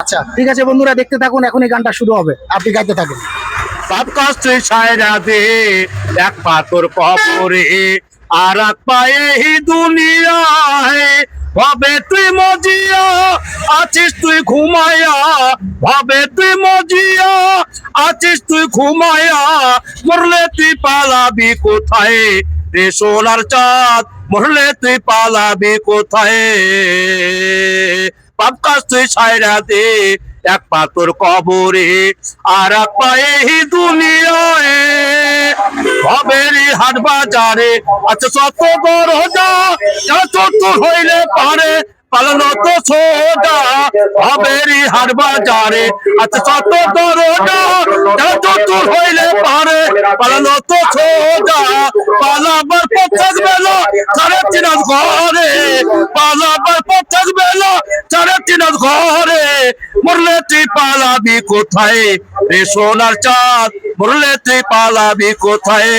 আচ্ছা ঠিক আছে বন্ধুরা, দেখতে থাকুন, এখনই গানটা শুরু হবে, আপনি গাইতে থাকুন। সব কষ্ট ছাইরা দে, এক পা তোর কবরে আর এক পায়ে এই দুনিয়ায়। ভাবে তুই মজিয়া আছিস, তুই ঘুমায়া, ভাবে তুই মজিয়া আছিস, তুই ঘুমায়া। মরলে তুই পালাবি কোথায় রে সোনার চাঁদ, মরলে তুই পালাবি কোথায়। পাপ কাজ তুই ছাইরা দে, এক পা তোর কবরে আর এক পায়ে এই দুনিয়ায়। ভবেরই হাট বাজারে আচ্ছা শত দরজা, চতুর হইলে পারে পালানো তো সোজা। ভবেরই হাট বাজারে আচ্ছা শত দরজা, চতুর হইলে পারে পালানো তো সোজা। পালাবার পথ থাকবে না সাড়ে তিন ঘরে, পালাবার পথ থাকবে না সাড়ে তিন ঘরে। মরলে তুই পালাবি কোথায় রে সোনার চাঁদ, মরলে তুই পালাবি কোথায়।